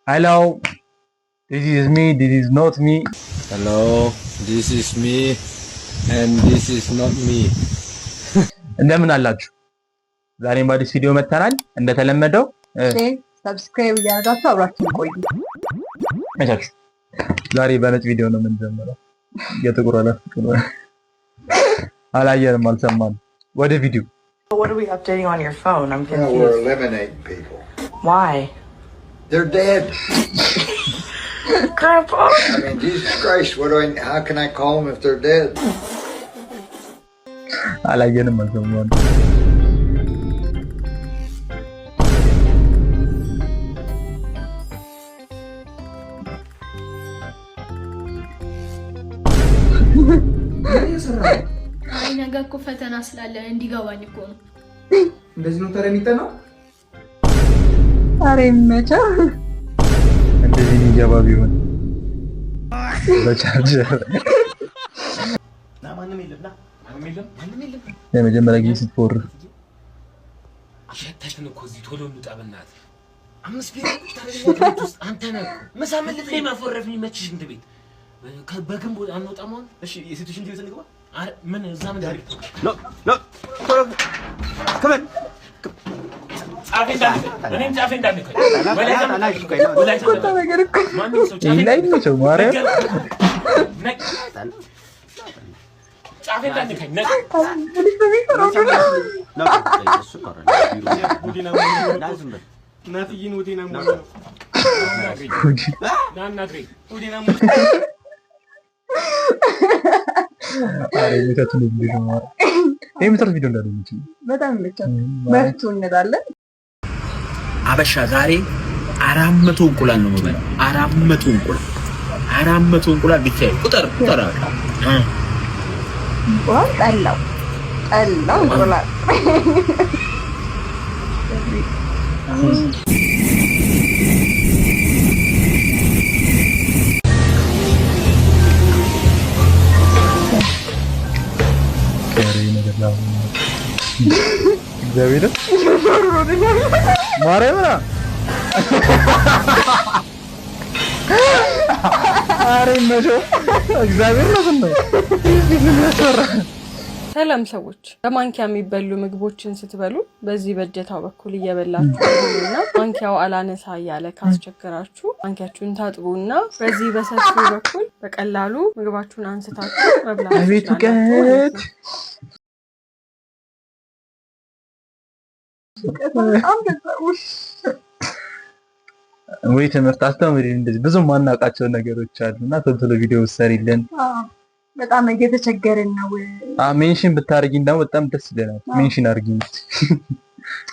Hello, this is me, this is not me. Hello, this is me and this is not me. እንደምን አላችሁ? ዛሬም በአዲስ ቪዲዮ መጥተናል። እንደተለመደው ሰብስክራይብ ያደርጋችሁ አብራችሁ ቆዩ። መቻችሁ ዛሬ በነጭ ቪዲዮ ነው የምንጀምረው። የጥቁር አላየንም አልሰማንም። ወደ ቪዲዮ. What are we updating on your phone? I'm confused. We're eliminating people. Why? They're dead. Grandpa. I mean, Jesus Christ, how can I call them if they're dead? አላየንም አልሰማንም. አይ ነገ እኮ ፈተና ስላለ እንዲገባኝ እኮ ነው። እንደዚህ ነው ታዲያ የሚጠናው? ኧረ ይመቻው። እንደዚህ የሚገባ ቢሆን በቻርጀር ማንም የለም። የመጀመሪያ ጊዜ ስትፎር አሸታሽን እኮ እዚህ ቶሎ እንውጣ በእናትህ። 5 ቤት ታረጋግጥ ውስጥ አንተ ነህ እኮ ምሳ መልጥ ላይ ማፎረፍ የሚመችሽ እንደ ቤት በግንቦ አንወጣም አሁን። እሺ የሴቶች እንዴት እንግባ? አረ ምን እዛ ምን ዳሪክ ኖ ከመን ጻፌ እንዳልክ አበሻ ዛሬ 400 እንቁላል ነው የምበላው። 400 እንቁላል ብቻ ቁጥር ጠላው እንቁላል እግዚአብሔር ማርያምና አሬ መሾ እግዚአብሔር ነው። ሰላም ሰዎች፣ በማንኪያ የሚበሉ ምግቦችን ስትበሉ በዚህ በእጀታው በኩል እየበላችሁ እና ማንኪያው አላነሳ እያለ ካስቸገራችሁ ማንኪያችሁን ታጥቡና በዚህ በሰፊው በኩል በቀላሉ ምግባችሁን አንስታችሁ መብላት ትችላላችሁ። ወይ ትምህርት አስተምሪ እንደዚህ ብዙ ማናቃቸው ነገሮች አሉና ቶሎ ቪዲዮ ሰሪልን። በጣም እየተቸገርን ነው። ሜንሽን ብታርጊኝ ደግሞ በጣም ደስ ይለናል። ሜንሽን አርጊኝ።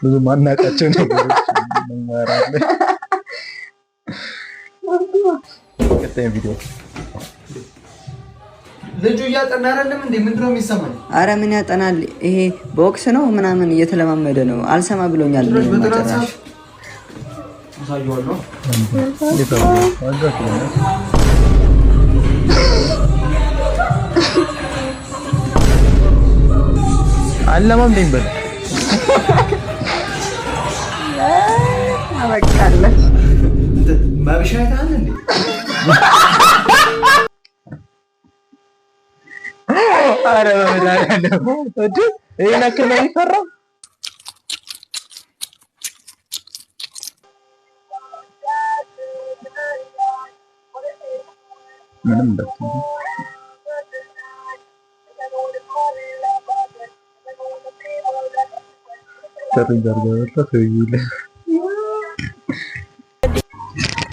ብዙ ማናቃቸው ነገሮች እንማራለን። ቀጣይ ቪዲዮ ልጁ እያጠና አይደለም እንዴ? ምንድነው የሚሰማኝ? አረ ምን ያጠናል? ይሄ ቦክስ ነው ምናምን እየተለማመደ ነው። አልሰማ ብሎኛል። ማጨራሽ አሳየዋለሁ። አለማም ደም በል አበቃለ ማብሻታን እንዴ? አረ በመድኃኒዓለም እድ ይሄ ነክል ነው የሚፈራው። ምንም እንደዚህ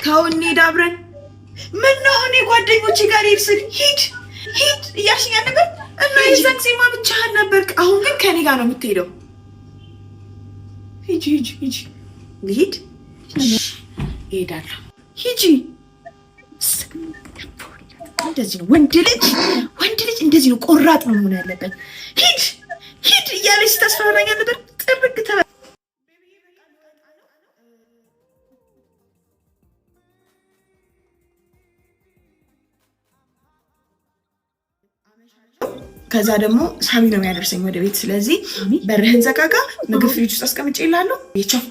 ከውኔ ዳብረን ምን ነው እኔ ጓደኞቼ ጋር ሂድ እያልሽኝ ነበር እና የዛን ጊዜማ ብቻህን ነበርክ። አሁን ግን ከኔ ጋር ነው የምትሄደው። ሂጂ ልሂድ እሄዳለሁ። ሂጂ። እንደዚህ ነው ወንድ ልጅ እንደዚህ ነው ቆራጥ ነው መሆን ያለበት። ሂድ እያለች ስታስፈራራኝ ነበር። ጥርግ ተበ ከዛ ደግሞ ሳሚ ነው የሚያደርሰኝ ወደ ቤት። ስለዚህ በርህን ዘጋጋ፣ ምግብ ፍሪጅ ውስጥ አስቀምጬ ይላለሁ። ይቻው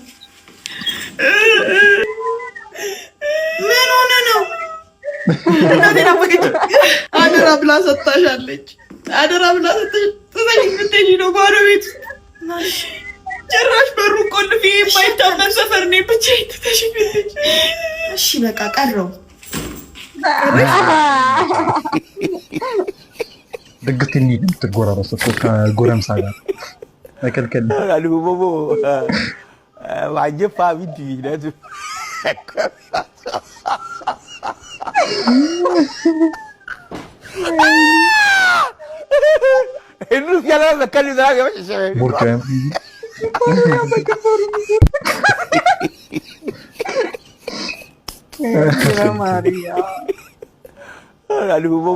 እናቴን አፈቀች። አደራ ብላ ሰጥታሻለች። አደራ ብላ ሰጥታሽ ጥለሽኝ ብትሄጂ ነው ባዶ ቤት ጭራሽ በሩ ቆልፌ የማይታመን ሰፈር ነው ብቻዬን ትተሽኝ ብትሄጂ። እሺ በቃ ቀረው ድግት እንሂድ የምትጎራረሱት ከጎረምሳ ጋር መከልከል አልቦቦ ዋጀፋ ቢዲ ነቱ እኑ ያላ መከል ዛጋ ቡርካም ማሪያ አልቦቦ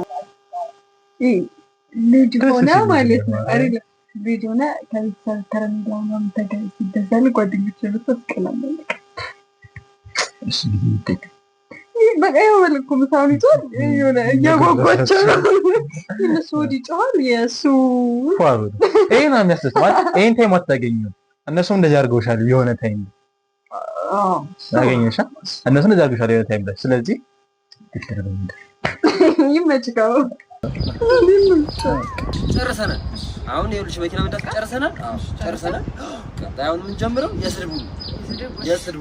ልጅ ሆነ ማለት ነው አይደል? ልጅ ሆነ ከቤተሰብ ተረምዳው ነው ተገኝ ሲደሰል ጓደኞች ተስቀላለ እሺ ቢጤ በቃ ይወልኩ ምሳውን ይዟል የሆነ እያጓጓቸው ነው እነሱ ወዲ ጫል የሱ ፏሩ ይሄ ነው የሚያስደስት ማለት ይሄን ታይም አታገኙም። እነሱ እንደዚህ አድርገውሻል የሆነ ታይም አገኘሻ እነሱ እንደዚህ አድርገውሻል የሆነ ታይም ላይ ስለዚህ ይመችካው ጨርሰናል። አሁን ይኸውልሽ መኪና መንዳት ጨርሰናል። ጨርሰናል። አሁን የምንጀምረው የስድቡ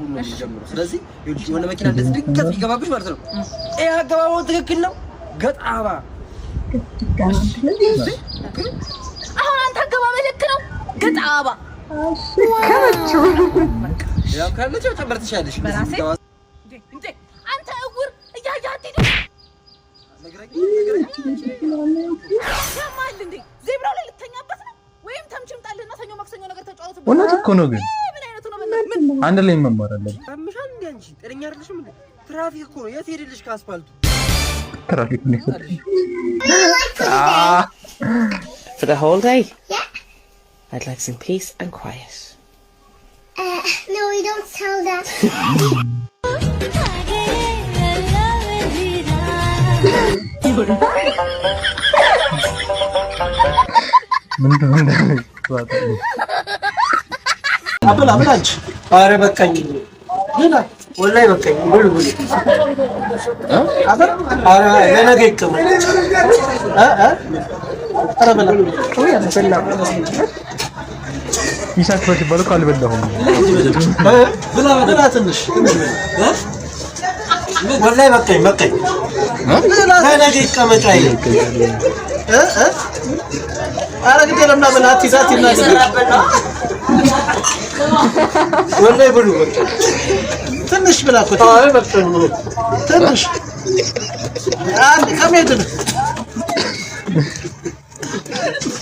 ነው የምንጀምረው። ስለዚህ ይኸውልሽ የሆነ መኪና እንደዚህ ድንገት ቢገባብሽ ማለት ነው ይሄ አገባባው ትክክል ነው። ገጣባ አሁን አንተ አገባበህ ልክ ነው። ገጣባ ያው ካለች ተመርተሻለሽ። እንዴ አንተ እውር እያያት ያማል እንዴ ዜብራው ላይ ልተኛበት ነው ወይም ተምችም ጣልና ሰኞ ማክሰኞ ነገር ተጫወቱ። እውነት እኮ ነው ግን ምን አይነቱ ነው? ምን አንድ ላይ መማር አለብን። አምሻል እንዴ አንቺ ጤነኛ አይደለሽም እንዴ? ትራፊክ እኮ ነው። የት ሄድልሽ ከአስፋልቱ ትራፊክ ነው። For the whole day? Yeah. I'd like some peace and quiet. No, we don't tell that. አበላ አበላች። ኧረ በቃኝ ብላ ወላሂ በቃኝ። ብሉ ብሉ አበላ። ኧረ ለነገ ይቀመጥ። ኧረ በላ ወይ አበላ ይሳክ ሲባል እኮ አልበላሁም። ብላ ብላ ትንሽ ወላሂ በቃኝ በቃኝ። ለነገ ይቀመጥ አይደል? ኧረ ግድ የለም ና በላ አትይዛት ይናገር ወላሂ ብሉ በቃ ትንሽ ብላ እኮ ትንሽ አንድ ከመሄድ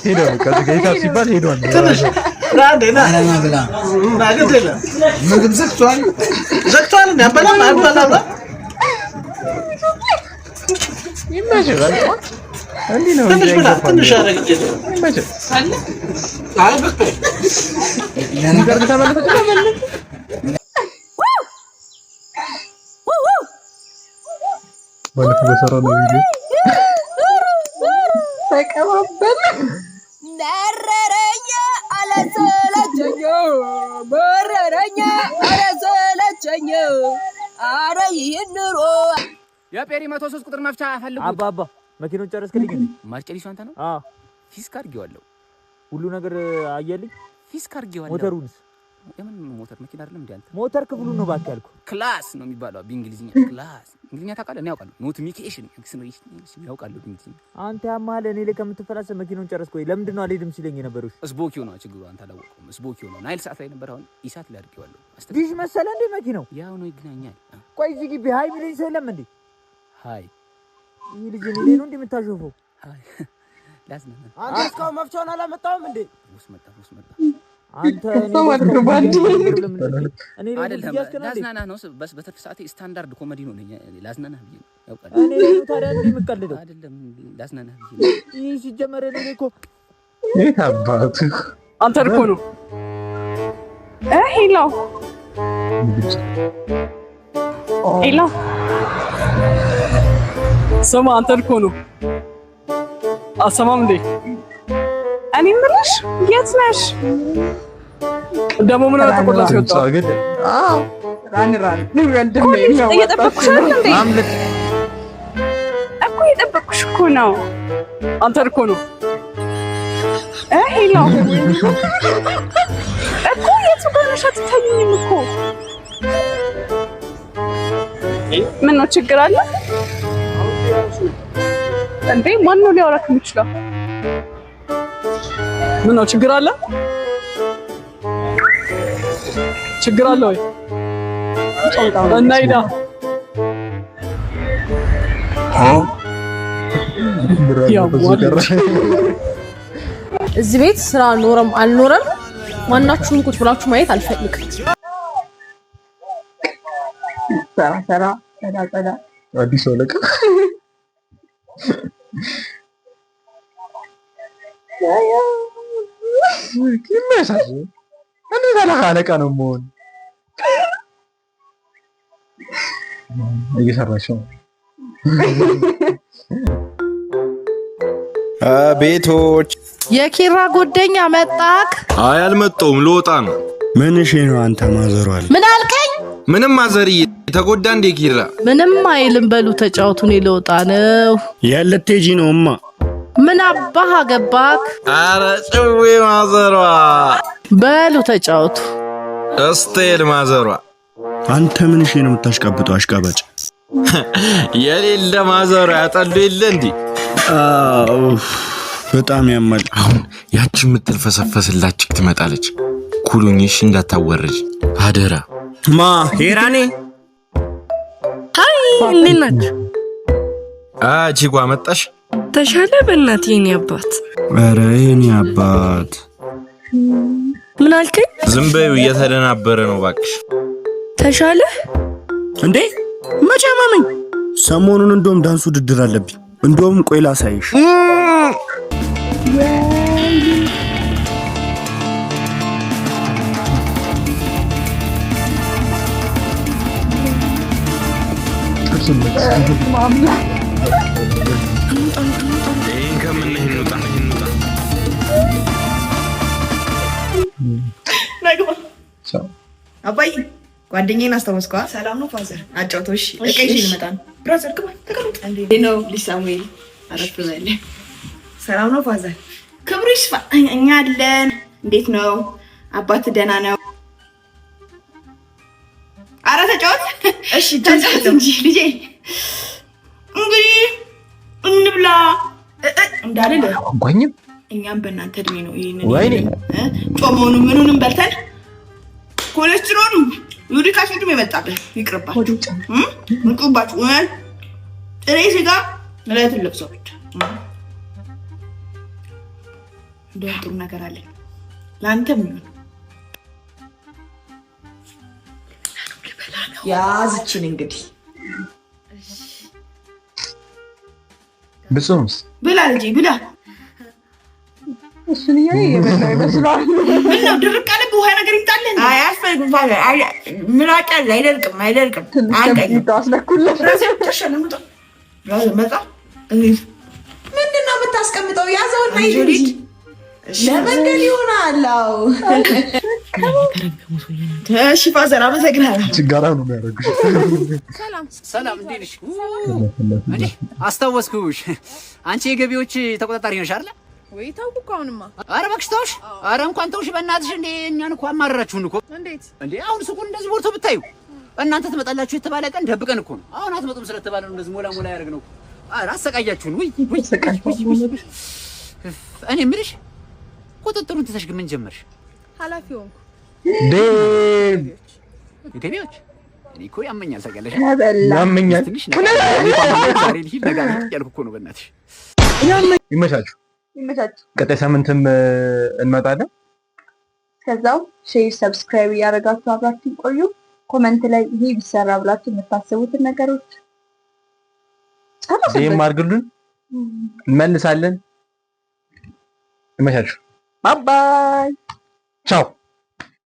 ሄዷል። ከዚህ ሲባል ሄዷል። ትንሽ አንዴ ና ብላ ግድ የለም ምግብ ዘግቷል እንደ አበላም አበላም ይመችላል። እንዲህ ነው ትንሽ ብላ ትንሽ አረግጬ ይመችል አይ በቃ ነገር ተመለሰች ባለፈው በሰራው ነው ቪዲዮ ተቀባበል መረረኛ አለሰለቸኝ መረረኛ አለሰለቸኝ አረ ይህን ኑሮ የፔሪ 103 ቁጥር መፍቻ ፈልጉ። አባባ መኪናውን ጨረስክልኝ እንዴ? ማርጨሊሱ አንተ ነው? አዎ ፊስክ አድርጌዋለሁ። ሁሉ ነገር አየልኝ። ፊስክ አድርጌዋለሁ። ሞተሩንስ? የምን ሞተር? መኪና አይደለም እንዴ አንተ? ሞተር ክፍሉ ነው ባክ ያልኩ። ክላስ ነው የሚባለው በእንግሊዝኛ። ክላስ እንግሊዝኛ ታውቃለህ? እኔ አውቃለሁ። ኖቲፊኬሽን ያውቃለሁ እንግሊዝኛ። አንተ ያማለ እኔ ላይ ከምትፈላሰብ መኪናውን ጨረስኩ ወይ? ለምንድን ነው አልሄድም ሲለኝ የነበረው? ስቦኪው ነው ችግሩ። አንተ አላወቀውም። ስቦኪው ነው። ናይል ሰዓት ላይ ነበር። አሁን ኢሳት ላይ አድርጌዋለሁ። ዲሽ መሰለ እንዴ መኪናው? ያው ነው ይገናኛል። ቆይ እዚህ ግቢ ሃይ ሚለኝ ሰው የለም እንዴ? ሃይ ይሄ ልጅ እኔ ላይ ነው እንደምታሾፈው? ሃይ ላዝናና። አንተ እስካሁን መፍቻውን አላመጣውም እንዴ? ውስጥ መጣ አንተ እኔ አይደለም ላዝናና ነው። በትርፍ ሰዓቴ ስታንዳርድ ኮሜዲ ነው ነኝ። ላዝናና ብዬ ነው ያውቃል። እኔ ነው ታዲያ እንዴ የምቀልደው? አይደለም ላዝናና ብዬ ነው። ይሄ ሲጀመር እኔ እኮ የት አባቱ አንተ እኮ ነው ሄሎ ሄሎ ስማ አንተ እኮ ነው አሰማም እንዴ? እኔ ምንሽ የት ነሽ? ደግሞ ምን ተቆጣ ሲወጣ ግን ራን ወንድሜ ነው እየጠበቅኩሽ አይደል እንዴ? አምልጥ እያልኩሽ እኮ ነው። አንተ እኮ ነው ሄሎ እኮ የቱ ጋር ነሽ? አትታይኝም እኮ። ምን ነው ችግር አለ እንዴ? ማን ነው ሊያወራክ የሚችለው? ምን ነው ችግር አለ? ችግር አለ ወይ? እና ሂዳ እዚህ ቤት ስራ ኖረም አልኖረም ማናችሁም ቁጭ ብላችሁ ማየት አልፈልግም። ሰራ ጸዳ አዲስ አለቃ ይመሳሰል እኔ አለቃ ነው የምሆን። እየሰራሽ ነው። ቤቶች የኪራ ጎደኛ መጣክ? አይ አልመጣሁም፣ ልወጣ ነው። ምን እሺ ነው አንተ ማዘሯል? ምን አልከኝ? ምንም ማዘርዬ፣ ተጎዳ እንዴ ኪራ? ምንም አይልም። በሉ ተጫወቱ፣ እኔ ልወጣ ነው። የልትሄጂ ነው እማ? ምን አባህ ገባክ? አረ ጭዌ ማዘሯ። በሉ ተጫወቱ። እስቴል ማዘሯ። አንተ ምን እሺ ነው የምታሽቀብጠው? አሽቃባጭ የሌለ ማዘሯ ያጠሉ የለ እንዴ? በጣም ያማል። አሁን ያቺ የምትልፈሰፈስላችሁ ትመጣለች። ኩሉኝሽ እንዳታወርጅ አደራ። ማ ሄራኔ ሃይ እንዴት ናችሁ? ቺጓ መጣሽ? ተሻለ በእናትህ የኔ አባት። ኧረ የኔ አባት ምን አልከኝ? ዝም በይው፣ እየተደናበረ ነው እባክሽ። ተሻለ እንዴ? መቼ አመመኝ? ሰሞኑን እንደውም ዳንስ ውድድር አለብኝ። እንደውም ቆይ ላሳይሽ። አባይ ጓደኛዬን አስታወስከዋ? ሰላም ነው ፋዘር? አጫውቶሽ እቀይሽ ልመጣ ነው። ብራዘር ግባ ተቀመጥ። እንዴ ነው ሊሳሙኤል? አረፍ በለ። ሰላም ነው ፋዘር? ክብሩ ይስፋ። እኛ አለን። እንዴት ነው አባት? ደህና ነው? አረ ተጫወት። እሺ ተጫወት እንጂ ልጄ። እንግዲህ እንብላ እንዳልል አንጓኝም። እኛም በእናንተ እድሜ ነው ይሄንን ጮመውኑ ምኑንም በልተን ኮሌስትሮል ዩሪክ አሲድም የመጣብህ ይቅርባችሁ። እንቁባችሁ ጥሬ ስጋ ላይ ትለብሰው ብቻ። እንደውም ጥሩ ነገር አለ ለአንተም ይሁን። ያዝችን እንግዲህ ብጾምስ? ብላ ልጄ ብላ። እሱን እየበላ ይመስላል። ምን ነው ድርቅ አለ? ውሃ ነገር ይምጣልን። አያስፈልግም ፋዘር። ምራቅ ያለ አይደርቅም አይደርቅም። አስለኩልህ ተሸለምጣ መጣ። ምንድን ነው የምታስቀምጠው? ያዘውና ይሄድ ለመንገድ ይሆናል። እሺ ፋዘር አመሰግናለሁ። ችጋራ ነው የሚያደርጉሽ። ሰላም እንዴት ነሽ? እንዴ አስታወስኩሽ። አንቺ የገቢዎች ተቆጣጣሪ ነሽ አይደል? ወይ ታውቁ አሁንማ። ኧረ እባክሽ ተውሽ። ኧረ እንኳን ተውሽ በእናትሽ። እንዴ እኛን እኮ አማረራችሁን እኮ። እንዴት እንዴ አሁን ሱቁን እንደዚህ ሞልቶ ብታዩ እናንተ ትመጣላችሁ የተባለ ቀን ደብቀን እኮ ነው። አሁን አትመጡም ስለተባለ ነው እንደዚህ ሞላ ሞላ ያደርግ ነው። ኧረ አሰቃያችሁን። ወይ እኔ የምልሽ ቁጥጥሩን ትተሽ ግን ምን ጀመርሽ? ኃላፊ ሆንኩ። ገቢዎች እኔ እኮ ያመኛል ታውቂያለሽ። ያመኛል ትንሽ ነገር ዛሬ ልሂድ ነገ ያልኩ እኮ ነው በእናትሽ። ይመቻችሁ። ቀጣይ ሳምንትም እንመጣለን። ከዛው ሼር፣ ሰብስክራይብ እያደረጋችሁ አብራችሁ ቆዩ። ኮሜንት ላይ ይሄ ቢሰራ ብላችሁ የምታስቡትን ነገሮች ይሄም አድርጉልን፣ እንመልሳለን። ይመቻችሁ። ባይ ባይ። ቻው